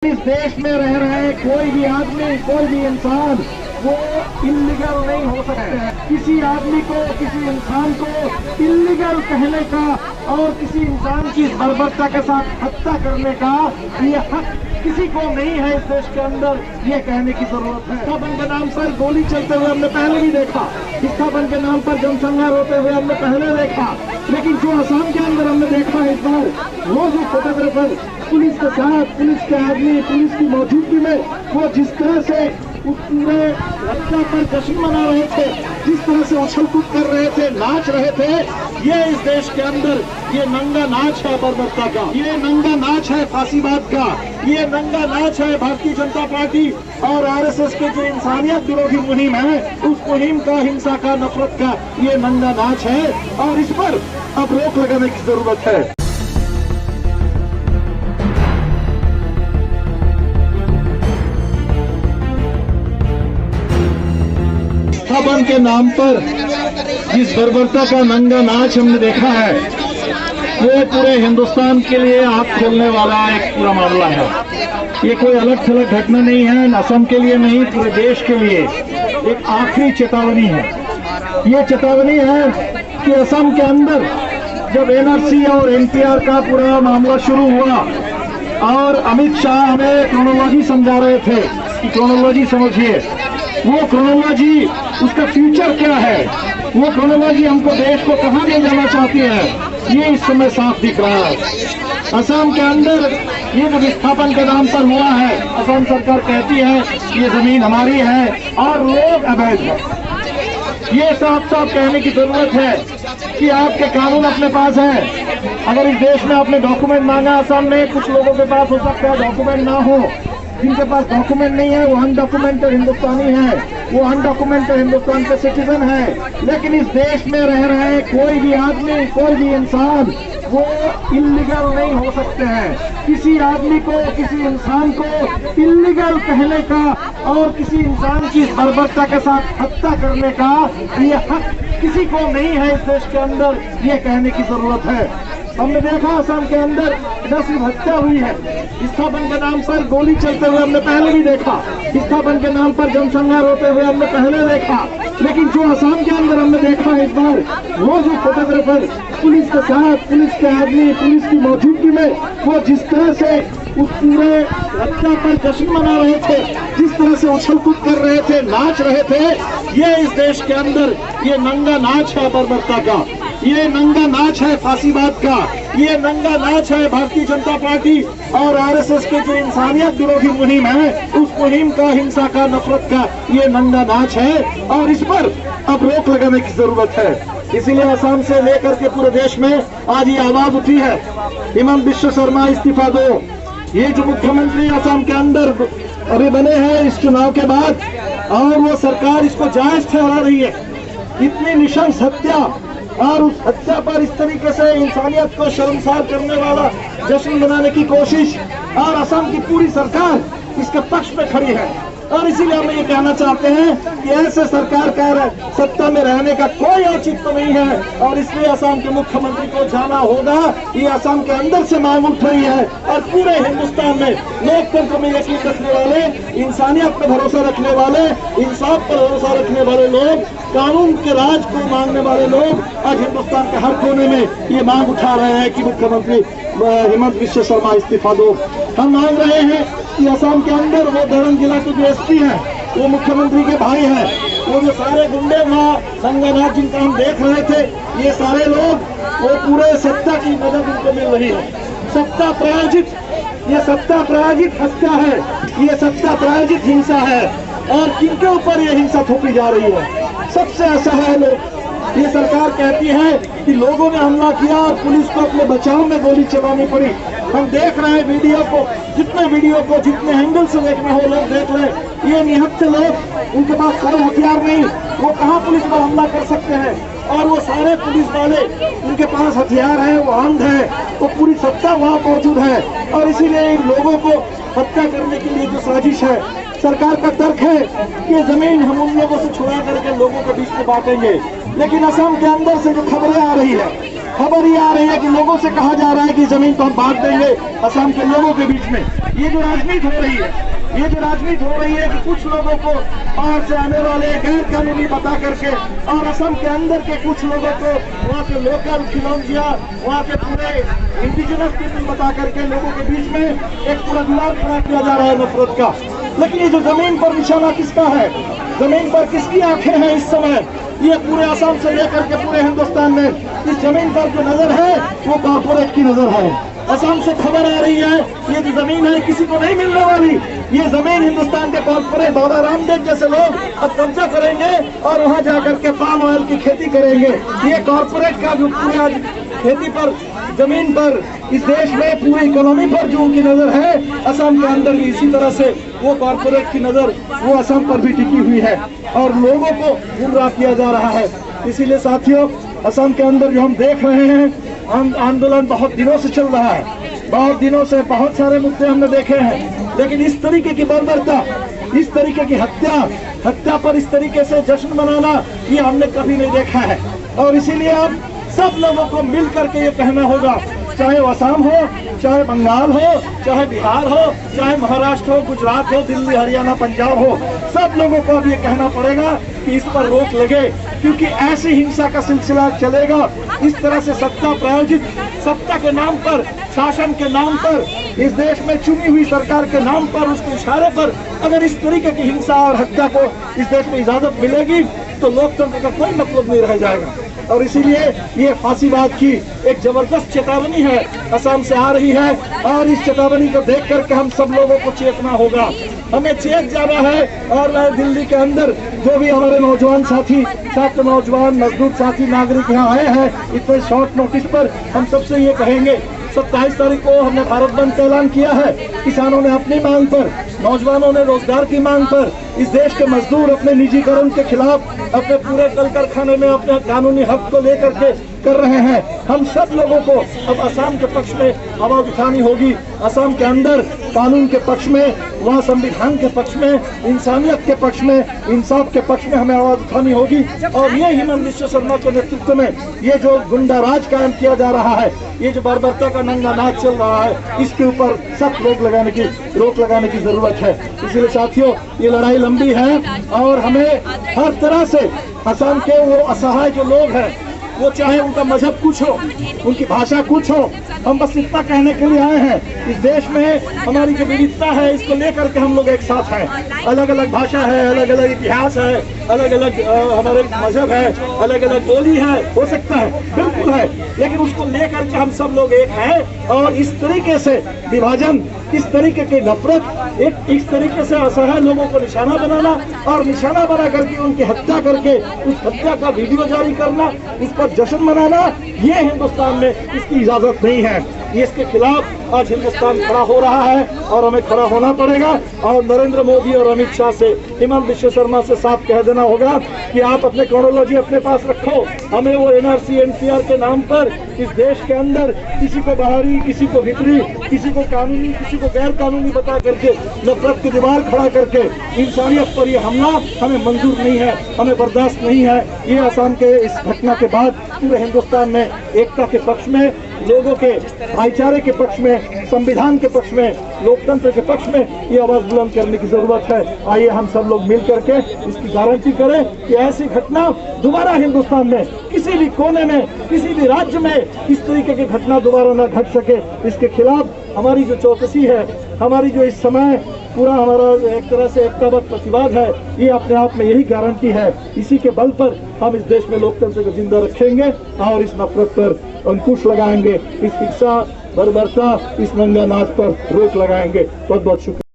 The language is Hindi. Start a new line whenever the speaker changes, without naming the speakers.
इस देश में रह रहे कोई भी आदमी, कोई भी इंसान वो इल्लीगल नहीं हो सकते हैं। किसी आदमी को, किसी इंसान को इल्लीगल कहने का और किसी इंसान की बर्बरता के साथ हत्या करने का ये हक किसी को नहीं है। इस देश के अंदर ये कहने की जरूरत है। विस्थापन के नाम पर गोली चलते हुए हमने पहले भी देखा, विस्थापन के नाम पर जनसंहार होते हुए हमने पहले देखा, लेकिन जो असम के अंदर हमने देखा इस बार वो जो फोटोग्राफर पुलिस के साथ, पुलिस के आदमी, पुलिस की मौजूदगी में वो जिस तरह से उस पूरे घटना पर जश्न मना रहे थे, जिस तरह से उछल कूद कर रहे थे, नाच रहे थे, ये इस देश के अंदर ये नंगा नाच है बर्बरता का, ये नंगा नाच है फांसीवाद का, ये नंगा नाच है भारतीय जनता पार्टी और आरएसएस के जो इंसानियत विरोधी मुहिम है उस मुहिम का, हिंसा का, नफरत का ये नंगा नाच है और इस पर अब रोक लगाने की जरूरत है। विस्थापन के नाम पर जिस बर्बरता का नंगा नाच हमने देखा है वो पूरे हिंदुस्तान के लिए आंख खोलने वाला एक पूरा मामला है। ये कोई अलग थलग घटना नहीं है, असम के लिए नहीं, पूरे देश के लिए एक आखिरी चेतावनी है। ये चेतावनी है कि असम के अंदर जब एनआरसी और एनपीआर का पूरा मामला शुरू हुआ और अमित शाह हमें क्रोनोलॉजी समझा रहे थे कि क्रोनोलॉजी समझिए, वो क्रोनोलॉजी उसका फ्यूचर क्या है, वो क्रोनोलॉजी हमको देश को कहाँ ले जाना चाहती है, ये इस समय साफ दिख रहा है। असम के अंदर ये जो विस्थापन के नाम पर हुआ है, असम सरकार कहती है ये जमीन हमारी है और लोग अवैध है। ये साफ साफ कहने की जरूरत है कि आपके कानून अपने पास है। अगर इस देश में आपने डॉक्यूमेंट मांगा, असम में कुछ लोगों के पास हो सकता है डॉक्यूमेंट ना हो, जिनके पास डॉक्यूमेंट नहीं है वो अनडॉक्यूमेंटेड हिंदुस्तानी है, वो अनडॉक्यूमेंटेड हिंदुस्तान के सिटीजन है। लेकिन इस देश में रह रहे कोई भी आदमी, कोई भी इंसान वो इल्लीगल नहीं हो सकते हैं। किसी आदमी को, किसी इंसान को इल्लीगल कहने का और किसी इंसान की बर्बरता के साथ हत्या करने का ये हक किसी को नहीं है। इस देश के अंदर ये कहने की जरूरत है। हमने देखा असम के अंदर न सिर्फ हत्या हुई है, विस्थापन के नाम पर गोली चलते हुए हमने पहले भी देखा, विस्थापन के नाम पर जनसंहार होते हुए हमने पहले देखा, लेकिन जो असम के अंदर हमने देखा इस बार वो जो फोटोग्राफर पुलिस के साथ, पुलिस के आदमी, पुलिस की मौजूदगी में वो जिस तरह से उस पूरे घटना पर जश्न मना रहे थे, जिस तरह से उछल कूद कर रहे थे, नाच रहे थे, ये इस देश के अंदर ये नंगा नाच है बर्बरता का, ये नंगा नाच है फांसीवाद का, ये नंगा नाच है भारतीय जनता पार्टी और आरएसएस के जो इंसानियत विरोधी मुहिम है उस मुहिम का, हिंसा का, नफरत का ये नंगा नाच है और इस पर अब रोक लगाने की जरूरत है। इसीलिए असम से लेकर के पूरे देश में आज ये आवाज उठी है, हिमंत बिश्व शर्मा इस्तीफा दो। ये जो मुख्यमंत्री असम के अंदर अभी बने हैं इस चुनाव के बाद और वो सरकार इसको जायज ठहरा रही है, इतनी निशंस हत्या और उस हत्या पर इस तरीके से इंसानियत को शर्मसार करने वाला जश्न मनाने की कोशिश और असम की पूरी सरकार इसके पक्ष में खड़ी है। और इसीलिए हम ये कहना चाहते हैं कि ऐसे सरकार का सत्ता में रहने का कोई औचित्य नहीं है और इसलिए असम के मुख्यमंत्री को जाना होगा। ये असम के अंदर से मांग उठ रही है और पूरे हिंदुस्तान में लोकतंत्र में यकीन रखने वाले, इंसानियत पर भरोसा रखने वाले, इंसाफ पर भरोसा रखने वाले लोग, कानून के राज को मांगने वाले लोग आज हिंदुस्तान के हर कोने में ये मांग उठा रहे हैं कि मुख्यमंत्री हिमंत बिश्व शर्मा इस्तीफा दो। हम मांग रहे हैं कि असम के अंदर वो दरंग जिला के जो एसपी हैं वो मुख्यमंत्री के भाई हैं, वो जो सारे गुंडे वहाँ नंगा नाच जिनका हम देख रहे थे, ये सारे लोग वो पूरे सत्ता की मदद उनको मिल रही है। सत्ता प्रायोजित, ये सत्ता प्रायोजित हत्या है, ये सत्ता प्रायोजित हिंसा है और किनके ऊपर ये हिंसा थोपी जा रही है? सबसे असहाय लोग। ये सरकार कहती है कि लोगों ने हमला किया और पुलिस को अपने बचाव में गोली चलानी पड़ी। हम देख रहे हैं वीडियो को, जितने एंगल से देखना हो लोग देख रहे हैं। ये निहत्थे लोग, उनके पास कोई हथियार नहीं, वो कहाँ पुलिस पर हमला कर सकते हैं और वो सारे पुलिस वाले उनके पास हथियार है, वो आर्म्ड है, वो पूरी सत्ता वहाँ मौजूद है और इसीलिए इन लोगों को हत्या करने के लिए जो साजिश है, सरकार का तर्क है कि ये जमीन हम उन लोगों से छुड़ा करके लोगों के बीच में बांटेंगे। लेकिन असम के अंदर से जो खबरें आ रही है खबर ये आ रही है कि लोगों से कहा जा रहा है कि जमीन तो हम बांट देंगे असम के लोगों के बीच में। ये जो राजनीति हो रही है, कि कुछ लोगों को बाहर से आने वाले गैर कानूनी बता करके और असम के अंदर के कुछ लोगों को वहाँ के लोकल खिलौनिया, वहाँ के पूरे इंडिजिनस पीपल बता करके लोगों के बीच में एक पूरा दीवार खड़ा किया जा रहा है नफरत का। लेकिन ये जो जमीन पर निशाना किसका है, जमीन पर किसकी आंखें हैं इस समय, ये पूरे असम से लेकर के पूरे हिंदुस्तान में इस जमीन पर जो नजर है वो कॉर्पोरेट की नजर है। असम से खबर आ रही है ये जो जमीन है किसी को नहीं मिलने वाली। ये जमीन हिंदुस्तान के कॉर्पोरेट बाबा रामदेव जैसे लोग अब कब्जा करेंगे और वहां जाकर के पाम ऑयल की खेती करेंगे। ये कॉर्पोरेट का जो पूरा खेती पर, जमीन पर, इस देश में पूरी इकोनॉमी पर जो उनकी नजर है, असम के अंदर भी इसी तरह से वो कॉर्पोरेट की नजर वो असम पर भी टिकी हुई है और लोगों को गुमराह किया जा रहा है। इसीलिए साथियों, असम के अंदर जो हम देख रहे हैं आंदोलन बहुत दिनों से चल रहा है, बहुत दिनों से बहुत सारे मुद्दे हमने देखे हैं, लेकिन इस तरीके की बर्बरता, इस तरीके की हत्या पर इस तरीके से जश्न मनाना ये हमने कभी नहीं देखा है। और इसीलिए अब सब लोगों को मिल करके ये कहना होगा, चाहे वो असम हो, चाहे बंगाल हो, चाहे बिहार हो, चाहे महाराष्ट्र हो, गुजरात हो, दिल्ली, हरियाणा, पंजाब हो, सब लोगों को अब ये कहना पड़ेगा कि इस पर रोक लगे, क्योंकि ऐसी हिंसा का सिलसिला चलेगा। इस तरह से सत्ता प्रायोजित, सत्ता के नाम पर, शासन के नाम पर, इस देश में चुनी हुई सरकार के नाम पर, उसके इशारे पर अगर इस तरीके की हिंसा और हत्या को इस देश में इजाजत मिलेगी तो लोकतंत्र का कोई मतलब नहीं रह जाएगा। और इसीलिए ये फांसीवाद की एक जबरदस्त चेतावनी है, असम से आ रही है और इस चेतावनी को देख करके हम सब लोगों को चेतना होगा, हमें चेत जाना है। और मैं दिल्ली के अंदर जो भी हमारे नौजवान साथी, छात्र, नौजवान, मजदूर साथी, नागरिक यहाँ आए हैं इतने शॉर्ट नोटिस पर, हम सबसे ये कहेंगे 27 तारीख को हमने भारत बंद का ऐलान किया है। किसानों ने अपनी मांग पर, नौजवानों ने रोजगार की मांग पर, इस देश के मजदूर अपने निजीकरण के खिलाफ, अपने पूरे कल कारखाने में अपने कानूनी हक को लेकर के कर रहे हैं। हम सब लोगों को अब असम के पक्ष में आवाज उठानी होगी, असम के अंदर कानून के पक्ष में, वहाँ संविधान के पक्ष में, इंसानियत के पक्ष में, इंसाफ के पक्ष में हमें आवाज उठानी होगी। और ये हिमंत बिश्व शर्मा के नेतृत्व में ये जो गुंडा राज कायम किया जा रहा है, ये जो बर्बरता का नंगा नाच चल रहा है, इसके ऊपर सख्त रोक लगाने की जरूरत है। इसलिए साथियों, ये लड़ाई लंबी है और हमें हर तरह से असम के वो असहाय जो लोग हैं, वो चाहे उनका मजहब कुछ हो, उनकी भाषा कुछ हो, हम बस इतना कहने के लिए आए हैं, इस देश में हमारी जो विविधता है इसको लेकर के हम लोग एक साथ हैं। अलग अलग भाषा है, अलग अलग इतिहास है, अलग अलग हमारे मजहब है, अलग अलग बोली है, हो सकता है, बिल्कुल है, लेकिन उसको लेकर के हम सब लोग एक हैं। और इस तरीके से विभाजन, इस तरीके की नफरत, एक इस तरीके से असहाय लोगों को निशाना बनाना और निशाना बना करके उनकी हत्या करके उस हत्या का वीडियो जारी करना, उस पर जश्न मनाना, ये हिंदुस्तान में इसकी इजाजत नहीं है। ये इसके खिलाफ आज हिंदुस्तान खड़ा हो रहा है और हमें खड़ा होना पड़ेगा। और नरेंद्र मोदी और अमित शाह से, हिमंत बिश्व शर्मा से साफ कह देना होगा कि आप अपने क्रोनोलॉजी अपने पास रखो। हमें वो NRC NCR के नाम पर इस देश के अंदर किसी को बाहरी, किसी को भीतरी, किसी को कानूनी, किसी को गैर कानूनी बता करके नफरत की दीवार खड़ा करके इंसानियत पर यह हमला हमें मंजूर नहीं है, हमें बर्दाश्त नहीं है। ये असम के इस घटना के बाद पूरे हिंदुस्तान में एकता के पक्ष में, लोगों के भाईचारे के पक्ष में, संविधान के पक्ष में, लोकतंत्र के पक्ष में ये आवाज बुलंद करने की जरूरत है। आइए हम सब लोग मिल करके इसकी गारंटी करें कि ऐसी घटना दोबारा हिंदुस्तान में किसी भी कोने में, किसी भी राज्य में इस तरीके की घटना दोबारा न घट सके। इसके खिलाफ हमारी जो चौकसी है, हमारी जो इस समय पूरा हमारा एक तरह से एकताबद्ध प्रतिवाद है, ये अपने आप में यही गारंटी है। इसी के बल पर हम इस देश में लोकतंत्र को जिंदा रखेंगे और इस नफरत पर अंकुश लगाएंगे, इस हिंसा, बर्बरता, इस नंगा नाच पर रोक लगाएंगे। बहुत बहुत शुक्रिया।